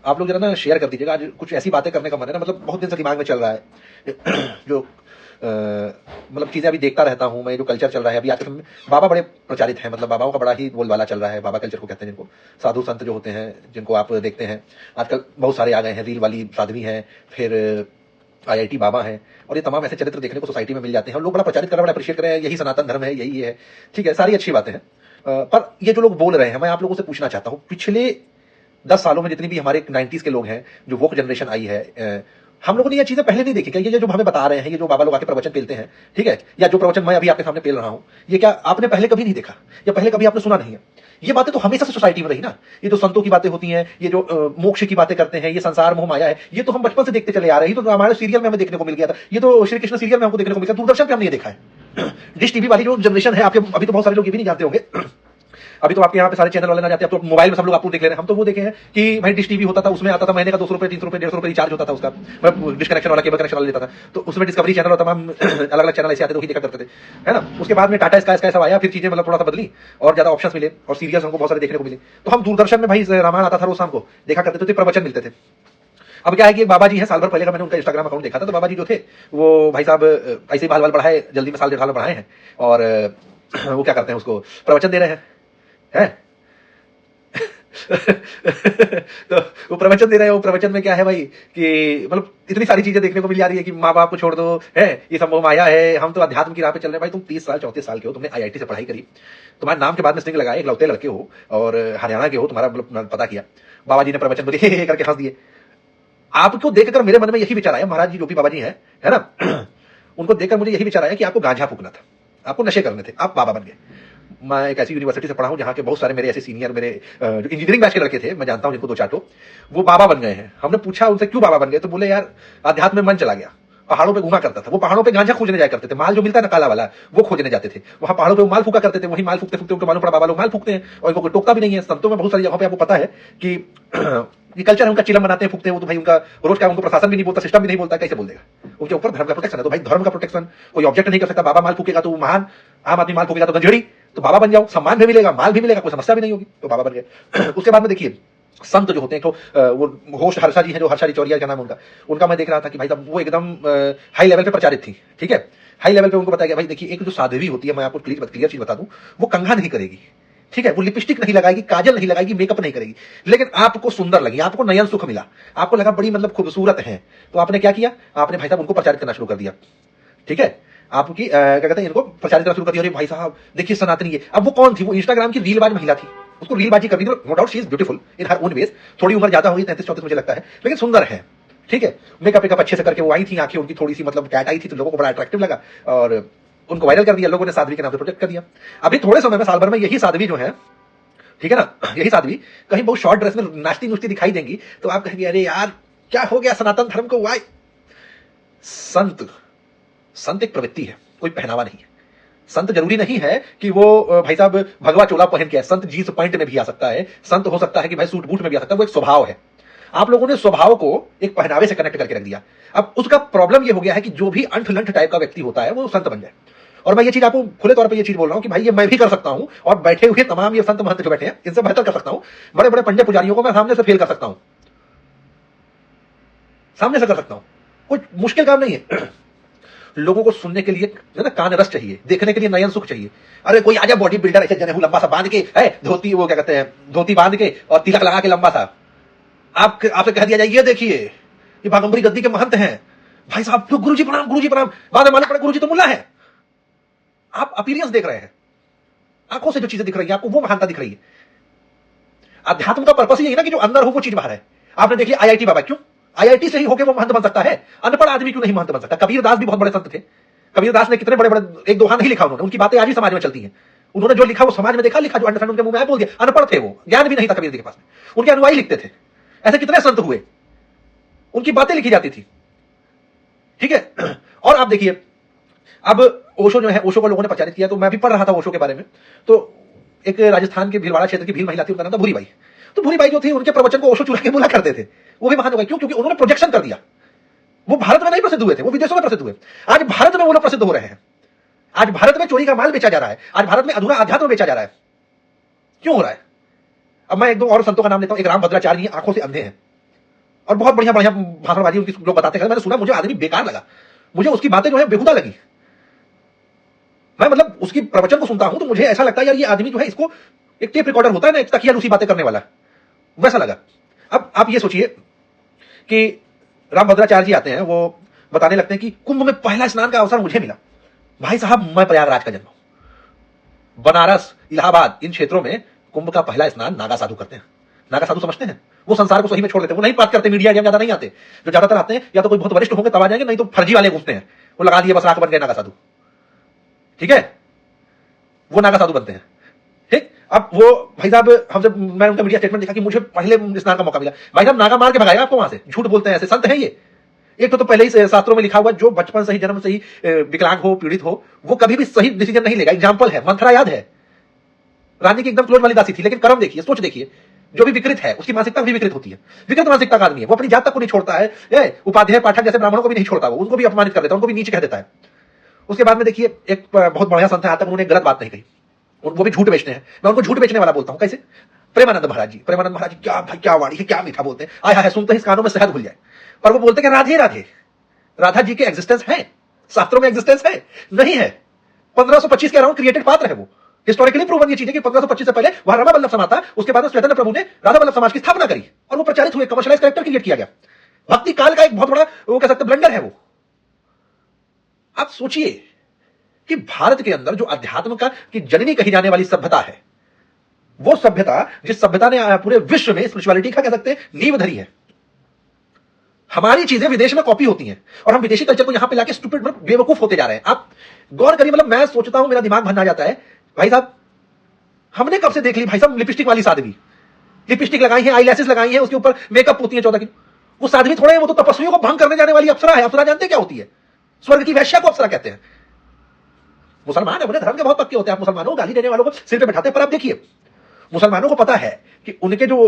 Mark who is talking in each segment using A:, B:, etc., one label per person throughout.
A: आप लोग जरा ना शेयर कर दीजिएगा, आज कुछ ऐसी बातें करने का मन है ना, मतलब बहुत दिन से दिमाग में चल रहा है। जो मतलब चीजें अभी देखता रहता हूँ मैं, जो कल्चर चल रहा है अभी आज के समय में, बाबा बड़े प्रचारित हैं, मतलब बाबाओं का बड़ा ही बोलबाला चल रहा है, बाबा कल्चर को कहते हैं जिनको, साधु संत जो होते हैं जिनको आप देखते हैं आजकल बहुत सारे आ गए हैं, रील वाली साध्वी हैं, फिर आईआईटी बाबा हैं, और ये तमाम ऐसे चरित्र देखने को सोसाइटी में मिल जाते हैं और लोग बड़ा प्रचारित कर रहे हैं, बड़ा अप्रिशिएट कर रहे हैं, यही सनातन धर्म है, यही ये है, ठीक है, सारी अच्छी बातें हैं। पर ये जो लोग बोल रहे हैं, मैं आप लोगों से पूछना चाहता हूँ, पिछले 10 सालों में जितनी भी हमारे 90s के लोग हैं, जो वोक जनरेशन आई है, हम लोगों ने ये चीजें पहले नहीं देखी क्या? ये जो हमें बता रहे हैं, ये जो बाबा लोग आके प्रवचन पेलते हैं, ठीक है, या जो प्रवचन मैं अभी आपके सामने पेल रहा हूं, ये क्या आपने पहले कभी नहीं देखा या पहले कभी आपने सुना नहीं है? ये बातें तो हमेशा से सोसाइटी में रही ना। ये जो संतों की बातें होती हैं, ये जो मोक्ष की बातें करते हैं, ये संसार मोह माया है, ये तो हम बचपन से देखते चले आ रहे हैं। ये तो हमारे सीरियल में हमें देखने को मिल गया था, ये तो श्री कृष्ण सीरियल में हमको देखने को मिल गया, दूरदर्शन पे हमने ये देखा है। डिश टीवी वाली जो जनरेशन है आपके, अभी तो बहुत सारे लोग ये भी नहीं जानते होंगे, अभी तो आपके यहाँ पे सारे चैनल वाले ना जाते हैं, अब तो मोबाइल में सब लोग आपको देख ले रहे हैं। हम तो वो देखे हैं कि भाई डिश टीवी होता था, उसमें आता था महीने का 200 रुपए 300 रुपए 150 रुपए रिचार्ज होता था उसका, मैं डिश कनेक्शन वाला केबल कनेक्शन वाला लेता था, तो उसमें डिस्कवरी चैनल और तमाम अलग अलग चैनल ऐसे आते थे, वही देखा करते थे, है ना। उसके बाद में टाटा स्काई स्काई सब आया, फिर चीजें मतलब थोड़ा सा बदली और ज्यादा ऑप्शंस मिले और सीरियल्स हमको बहुत सारे देखने को मिले, तो हम दूरदर्शन में भाई रामायण आता था रोज शाम को, देखा करते थे, प्रवचन मिलते थे। अब क्या है कि एक बाबा जी है, साल भर पहले का मैंने उनका इंस्टाग्राम अकाउंट देखा था, तो बाबा जी जो थे वो भाई साहब ऐसे ही बाल बढ़ाए, जल्दी में साल 1.5 साल बढ़ाए हैं, और वो क्या करते हैं, उसको प्रवचन दे रहे हैं, है? तो वो प्रवचन दे रहे हैं, वो प्रवचन में क्या है भाई कि मतलब इतनी सारी चीजें देखने को मिल जा रही है कि माँ बाप को छोड़ दो, है ये सब मोह माया है, हम तो अध्यात्म की राह पे चल रहे हैं। भाई तुम 30 साल 34 साल के हो, तुमने आईआईटी से पढ़ाई करी, तुम्हारे नाम के बाद में स्ट्रिंग लगाए, इकलौते लड़के हो और हरियाणा के हो, तुम्हारा मतलब पता किया, बाबा जी ने प्रवचन बोले हे करके हंस दिए। आपको देखकर मेरे मन में यही विचार आया, महाराज जी जो भी बाबा जी है ना, उनको देखकर मुझे यही विचार आया कि आपको गांजा फूकना था, आपको नशे करने थे, आप बाबा बन गए। मैं एक ऐसी यूनिवर्सिटी से पढ़ा हूं जहां के बहुत सारे मेरे ऐसे सीनियर, मेरे जो इंजीनियरिंग बैच के लड़के थे, मैं जानता हूं जिनको 2-4 ठो, वो बाबा बन गए हैं। हमने पूछा उनसे क्यों बाबा बन गए, तो बोले यार अध्यात्म में मन चला गया, पहाड़ों पे घूमा करता था, वो पहाड़ों पे गांजा खोजने जाया करते थे, माल जो मिलता है ना काला वाला, वो खोजने जाते थे, वहां पहाड़ों पे वो माल फूका करते थे, वही माल फूकते फूकते उनको मालूम पड़ा बाबा लोग माल फूकते हैं और इनको कोई टोकता भी नहीं है। संतों में बहुत सारी जगहों पे आपको पता है कि ये कल्चर है उनका, चिलम बनाते हैं, फूकते हैं, वो तो भाई उनका रोज का, उनको प्रशासन भी नहीं बोलता, सिस्टम भी नहीं बोलता, कैसे बोल देगा? उनके ऊपर धर्म का प्रोटेक्शन है, तो भाई धर्म का प्रोटेक्शन कोई ऑब्जेक्ट नहीं कर सकता। बाबा माल फूकेगा तो महान, आम आदमी माल फूकेगा तो गंजेड़ी, तो बाबा बन जाओ, सम्मान भी मिलेगा, माल भी मिलेगा, कोई समस्या भी नहीं होगी, तो बाबा बन गए। उसके बाद में देखिए संत जो होते हैं, तो वो होस्ट हर्षा जी है, जो हर्षा रिचौरिया का नाम उनका मैं देख रहा था कि भाई साहब वो एकदम हाई लेवल पे प्रचारित थी, ठीक है, हाई लेवल पे उनको बताया गया भाई देखिए एक जो साध्वी होती है, मैं आपको क्लियर चीज बता दूं, वो कंघा नहीं करेगी, ठीक है, वो लिपस्टिक नहीं लगाएगी, काजल नहीं लगाएगी, मेकअप नहीं करेगी, लेकिन आपको सुंदर लगी, आपको नयन सुख मिला, आपको लगा बड़ी मतलब खूबसूरत है, तो आपने क्या किया, आपने भाई साहब उनको प्रचारित करना शुरू कर दिया, ठीक है, आपकी क्या कहते हैं, इनको प्रचारित करना शुरू कर दिया, अरे भाई साहब देखिए सनातनी है। अब वो कौन थी? वो इंस्टाग्राम की रीलबाज महिला थी, उसको रीलबाजी करनी थी, no doubt she is beautiful in her own ways, थोड़ी उम्र ज्यादा हुई 33-34 मुझे लगता है, लेकिन सुंदर है, ठीक है, मेकअप वेकअप अच्छे से करके वो आई थी, आंखें उनकी थोड़ी सी मतलब कैट आई थी, तो लोगों को बड़ा अट्रैक्टिव लगा और उनको वायरल कर दिया, लोगों ने साध्वी के नाम से प्रोटेक्ट कर दिया। अभी थोड़े समय में, साल भर में, यही साध्वी जो है, ठीक है ना, यही साध्वी कहीं बहुत शॉर्ट ड्रेस में नाचती नुचती दिखाई देंगी, तो आप कहेंगे अरे यार क्या हो गया सनातन धर्म को? वाई संत, संत एक प्रवृत्ति है, कोई पहनावा नहीं है। संत जरूरी नहीं है कि वो भाई साहब भगवा चोला पहन के, संत जींस पैंट में भी आ सकता है, संत हो सकता है कि भाई सूट बूट में भी आ सकता है, वो एक स्वभाव है। आप लोगों ने स्वभाव को एक पहनावे से कनेक्ट करके रख दिया। अब उसका प्रॉब्लम ये हो गया है कि जो भी अंठ लंठ टाइप का व्यक्ति होता है वो संत बन जाए। और मैं ये चीज आपको खुले तौर पे ये चीज बोल रहा हूं कि भाई ये मैं भी कर सकता हूं, और बैठे हुए तमाम ये संत महंत जो बैठे हैं इनसे बेहतर कर सकता हूं, बड़े बड़े पंडित पुजारियों को मैं सामने से फेल कर सकता हूं, सामने से कर सकता हूं, कोई मुश्किल काम नहीं है। लोगों को सुनने के लिए ना कान रस चाहिए, देखने के लिए नयन सुख चाहिए। अरे कोई आजा बॉडी बिल्डर ऐसे जनेऊ लंबा सा बांध के, है धोती, वो क्या कहते हैं, धोती बांध के और तिलक लगा के लंबा सा, आपसे कह दिया जाए ये देखिए ये बागंबरी गद्दी के महंत हैं, भाई साहब तो गुरुजी प्रणाम, गुरुजी प्रणाम, बाद में मालूम पड़े गुरुजी तो मुल्ला है। आप अपीयरेंस देख रहे हैं, आंखों से जो चीजें दिख रही है आपको वो महानता दिख रही है। अध्यात्म का पर्पस यही ना कि जो अंदर हो वो चीज बाहर है। आपने देखिए आईआईटी बाबा, क्यों आईआईटी से ही होके वो महंत बन सकता है? अनपढ़ आदमी क्यों नहीं महंत बन सकता? कबीर दास भी बहुत बड़े संत थे, कबीर दास ने कितने बड़े बड़े, एक दोहा नहीं लिखा उन्होंने, उनकी बातें आज भी समाज में चलती हैं। उन्होंने जो लिखा वो समाज में देखा, लिखा जो अंडरस्टैंड उनके मुंह में आया बोल दिया। अनपढ़ थे वो, ज्ञान भी नहीं था कबीर जी के पास में, उनके अनुयायी लिखते थे। ऐसे कितने संत हुए, उनकी बातें लिखी जाती थी, ठीक है। और आप देखिए अब ओशो जो है, ओशो को लोगों ने प्रचारित किया, तो मैं भी पढ़ रहा था ओशो के बारे में, तो एक राजस्थान के भीलवाड़ा क्षेत्र की भील महिला थी, उनका नाम था भूरी बाई। तो भूरी बाई जो थी, उनके प्रवचन को ओशो चुरा के बोला करते थे, वो भी महान हो गए। क्यों? क्योंकि उन्होंने प्रोजेक्शन कर दिया। वो भारत में नहीं प्रसिद्ध हुए थे, वो विदेशों में प्रसिद्ध हुए। आज भारत में वो लोग प्रसिद्ध हो रहे हैं, आज भारत में चोरी का माल बेचा जा रहा है, आज भारत में अधूरा अध्यात्म बेचा जा रहा है। क्यों हो रहा है? अब मैं एक दो और संतों का नाम लेता हूं। एक राम भद्राचार्य जी, आंखों से अंधे हैं, और बहुत बढ़िया बढ़िया भाषणबाजी उनकी लोग बताते हैं, मैंने सुना, मुझे आदमी बेकार लगा, मुझे उसकी बातें जो है बेहुदा लगी। मैं मतलब उसकी प्रवचन को सुनता हूं तो मुझे ऐसा लगता है यार ये आदमी जो है, इसको एक टेप रिकॉर्डर होता है ना, एक तकिया उसी बातें करने वाला, वैसा लगा। अब आप ये सोचिए कि रामभद्राचार्य जी आते हैं, वो बताने लगते हैं कि कुंभ में पहला स्नान का अवसर मुझे मिला। भाई साहब, मैं प्रयागराज का जन्म हूं, बनारस, इलाहाबाद, इन क्षेत्रों में कुंभ का पहला स्नान नागा साधु करते हैं। नागा साधु समझते हैं, वो संसार को सही में छोड़ देते हैं, वो नहीं बात करते, मीडिया ज्यादा नहीं आते। जो ज्यादातर आते हैं या तो कोई बहुत वरिष्ठ होंगे तब आ जाएंगे, नहीं तो फर्जी वाले घूमते हैं, वो लगा दिए बस राख बन गए नागा साधु, ठीक है, वो नागा साधु बनते हैं। ठीक, अब वो भाई साहब, हम जब मैं उनका मीडिया स्टेटमेंट देखा कि मुझे पहले स्नान का मौका मिला, भाई साहब नागा मार के भगाएगा आपको वहां से, झूठ बोलते हैं, ऐसे संत हैं ये। एक तो पहले ही शास्त्रों में लिखा हुआ, जो बचपन से ही, जन्म से ही विकलांग हो, पीड़ित हो, वो कभी भी सही डिसीजन नहीं लेगा। एग्जाम्पल है, मंथरा याद है, रानी की एकदम क्लोज वाली दासी थी, लेकिन कर्म देखिए, सोच देखिए, जो भी विकृत है उसकी मानसिकता भी विकृत होती है। विकृत मानसिकता का आदमी है, वो अपनी जात तक को नहीं छोड़ता है, उपाध्याय पाठक जैसे ब्राह्मणों को भी नहीं छोड़ता, वो उनको भी अपमानित कर देता है, उनको भी नीचे कह देता है। उसके बाद में देखिए, एक बहुत बढ़िया संत है, आज तक उन्होंने गलत बात नहीं कही, वो भी झूठ बेचते हैं, मैं उनको झूठ बेचने वाला बोलता हूं। कैसे? प्रेमानंद महाराज जी, प्रेमानंद महाराज जी, क्या भाई, क्या वाणी है, क्या मीठा बोलते हैं, आया है, सुनते ही इस कानों में शहद घुल जाए। पर वो बोलते हैं राधे राधे, राधा जी के एग्जिस्टेंस है, शास्त्रों में एग्जिस्टेंस है नहीं है, 1525 के अराउंड क्रिएटेड पात्र है वो, हिस्टोरिकली प्रूवन ये चीज है कि 1525 से पहले वहां रमा वल्लभ समाज था, उसके बाद चैतन्य प्रभु ने राधा वल्लभ समाज की स्थापना करी और वो प्रचारित हुए, कमर्शियलाइज कैरेक्टर क्रिएट किया गया। भक्ति काल का एक बहुत बड़ा वो कह सकते ब्लंडर है वो। आप सोचिए कि भारत के अंदर जो अध्यात्म का की जननी कही जाने वाली सभ्यता है, वो सभ्यता, जिस सभ्यता ने पूरे विश्व में स्पिरिचुअलिटी का कह सकते हैं नींव धरी है। हमारी चीजें विदेश में कॉपी होती हैं और हम विदेशी कल्चर को यहां पे लाके स्टूपिड, मतलब बेवकूफ होते जा रहे हैं। आप गौर करिए, मतलब मैं सोचता हूं, मेरा दिमाग भन जाता है, भाई साहब हमने कब से देख ली भाई साहब लिपस्टिक वाली साध्वी, लिपस्टिक लगाई है, आईलैशेस लगाई है, उसके ऊपर मेकअप होती है 14 किलो, वो साध्वी थोड़े हैं, वो तो तपस्वियों को भंग करने जाने वाली अप्सरा है। अप्सरा जानते क्या होती है? स्वर्ग की वैश्या को अप्सरा कहते हैं। मुसलमान अपने धर्म के बहुत पक्के होते हैं, आप मुसलमानों को गाली देने वालों को सिर पे बैठाते हैं, पर आप देखिए मुसलमानों को पता है कि उनके जो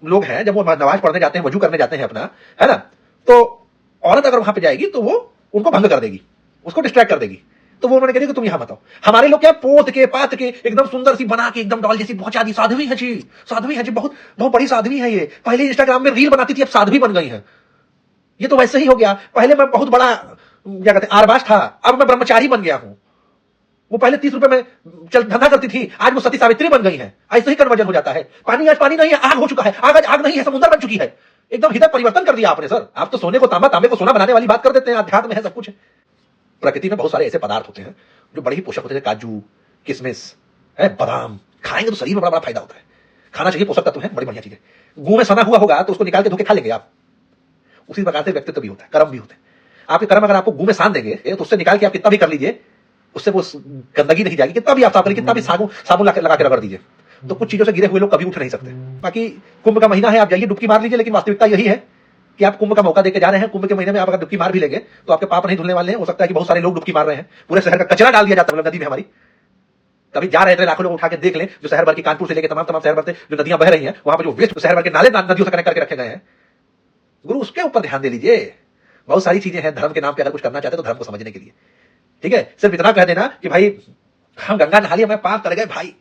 A: लोग हैं, जब वो नमाज पढ़ने जाते हैं, वजू करने जाते हैं अपना, है ना, तो औरत अगर वहां पे जाएगी तो वो उनको भंग कर देगी, उसको डिस्ट्रैक्ट कर देगी, तो वो उन्होंने कह दिया कि तुम यहां मत आओ। हमारे लोग क्या पोत के पात के एकदम सुंदर सी बना के एकदम डॉल जैसी पहुंचा दी, साध्वी है जी, साध्वी है जी, बहुत बहुत बड़ी साध्वी है ये, पहले इंस्टाग्राम में रील बनाती थी, अब साध्वी बन गई है। ये तो वैसे ही हो गया, पहले मैं बहुत बड़ा क्या कहते हैं आरबाज था, अब मैं ब्रह्मचारी बन गया हूं। वो पहले 30 रुपए में धंधा करती थी, आज वो सती सावित्री बन गई है। ऐसे ही कन्वर्जन हो जाता है। पानी आज पानी नहीं है, आग हो चुका है, आग आज आग नहीं है, समुद्र बन चुकी है। एकदम हृदय परिवर्तन कर दिया आपने सर। आप तो सोने को तांबा, तांबे को सोना बनाने वाली बात कर देते हैं। अध्यात्म है, सब कुछ है। प्रकृति में बहुत सारे ऐसे पदार्थ होते हैं जो बड़े ही पोषक होते हैं, काजू, किशमिश है, बादाम, खाएंगे तो शरीर में बड़ा बड़ा फायदा होता है। खाना चाहिए, पोषक तत्व है, बड़ी बढ़िया चीज है। गू में सना हुआ होगा तो उसको निकाल के धोके खा लेंगे आप। उसी प्रकार से व्यक्तित्व भी होता है, कर्म भी होते हैं। आपके कर्म अगर आपको गू में सान देंगे तो उससे निकाल के आप कितना भी कर लीजिए, उससे वो गंदगी नहीं जाएगी। कितना भी आप साफ करिए, कितना भी साबुन लगा के रगड़ दीजिए, तो कुछ चीजों से गिरे हुए लोग कभी उठ नहीं सकते। बाकी कुंभ का महीना है, आप जाइए डुबकी मार लीजिए, लेकिन वास्तविकता यही है कि आप कुंभ का मौका देके जा रहे हैं। कुंभ के महीने में आप अगर डुबकी मार भी लेंगे तो आपके पाप नहीं धुलने वाले हैं। हो सकता है कि बहुत सारे लोग डुबकी मार रहे हैं, पूरे शहर का कचरा डाल दिया जाता है नदी में हमारी। कभी जा रहे थे, लाखों लोग उठा के देख लें, जो शहर भर की, कानपुर से लेकर तमाम शहर भर से जो नदियां बह रही हैं, वहां पर जो वेस्ट शहर भर के नाले नदियों से कनेक्ट करके रखे गए हैं, गुरु उसके ऊपर ध्यान दे लीजिए। बहुत सारी चीजें हैं धर्म के नाम पे, अगर कुछ करना चाहते तो धर्म को समझने के लिए, ठीक है। सिर्फ इतना कह देना कि भाई हम गंगा नहा लिया, मैं पाप कर गए भाई,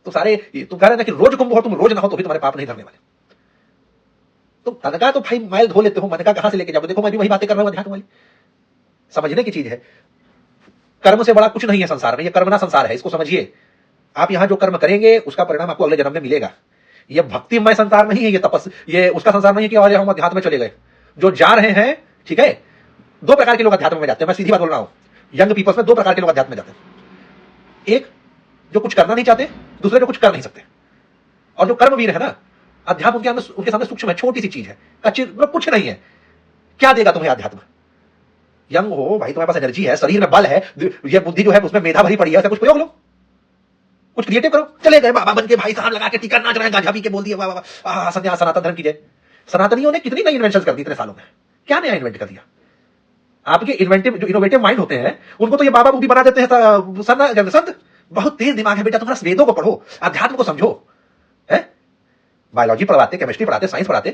A: तो सारे तुम कह रहे ना कि रोज कुंभ हो, तुम रोज नहाओ तो भी तुम्हारे पाप नहीं धरने वाले। तुम तनका तो भाई मैल धो लेते हो, मनका कहां से लेके जाओ? देखो मैं भी वही बातें कर रहा हूं अध्यात्म वाली। समझने की चीज है, कर्म से बड़ा कुछ नहीं है संसार में। ये कर्मना संसार है, इसको समझिए। आप यहां जो कर्म करेंगे उसका परिणाम आपको अगले जन्म में मिलेगा। ये भक्तिमय संसार नहीं है, ये तपस, ये उसका संसार नहीं है कि और हम अध्यात्म में चले गए। जो जा रहे हैं, ठीक है, दो प्रकार के लोग अध्यात्म में जाते हैं। मैं सीधी बात बोल रहा हूं, यंग पीपल्स में दो प्रकार के लोग अध्यात्म में जाते हैं। एक जो कुछ करना नहीं चाहते, दूसरे जो कुछ कर नहीं सकते। और जो कर्मवीर है ना, अध्यात्म उनके सामने सूक्ष्म है, छोटी सी चीज है, कच्ची, मतलब कुछ नहीं है। क्या देगा तुम्हें अध्यात्म? यंग हो भाई, तुम्हारे पास एनर्जी है, शरीर में बल है, ये बुद्धि जो है उसमें मेधा भरी पड़ी है, कुछ प्रयोग लो, कुछ क्रिएटिव करो। चले गए बाबा बन के, भाई साहब लगा के टीका नाच रहे हैं, गांजा पी के बोल दिया वाह वाह संन्यास सनातन धर्म की जय। सनातनियों ने कितनी नई इन्वेंशन कर दी इतने सालों में, क्या नया इन्वेंट कर दिया? आपके इन्वेंटिव जो इनोवेटिव माइंड होते हैं उनको तो ये बाबा बूढ़ी बना देते हैं संत। बहुत तेज दिमाग है बेटा तुम्हारा, वेदों को पढ़ो, अध्यात्म को समझो। है बायोलॉजी पढ़ाते, केमिस्ट्री पढ़ाते, साइंस पढ़ाते,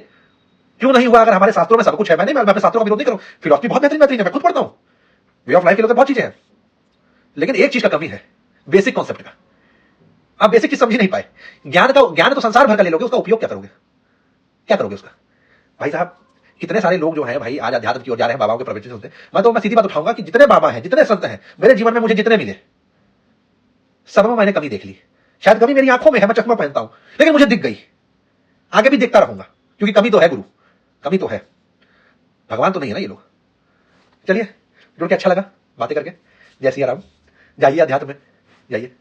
A: क्यों नहीं हुआ? अगर हमारे शास्त्रों में सब कुछ है। मैं अपने शास्त्रों का विरोध नहीं करूं, फिलॉसफी बहुत बेहतरीन है, मैं खुद पढ़ता हूं, वे ऑफ लाइफ के लोग बहुत चीजें हैं, लेकिन एक चीज का कमी है, बेसिक कॉन्सेप्ट का। आप बेसिक चीज समझ नहीं पाए। ज्ञान तो संसार भर का ले लोगे, उसका उपयोग क्या करोगे? क्या करोगे उसका? भाई साहब कितने सारे लोग जो हैं भाई आज अध्यात्म की ओर जा रहे हैं, बाबाओं के प्रवचन सुनते हैं। मैं सीधी बात उठाऊंगा कि जितने बाबा हैं, जितने संत हैं, मेरे जीवन में मुझे जितने मिले, सब में मैंने कमी देख ली। शायद कमी मेरी आंखों में है, मैं चश्मा पहनता हूं, लेकिन मुझे दिख गई। आगे भी देखता रहूंगा, क्योंकि कमी तो है गुरु, कमी तो है। भगवान तो नहीं है ना ये लोग। चलिए, जुड़ के अच्छा लगा बातें करके। जय सिया राम। जाइए अध्यात्म में जाइए।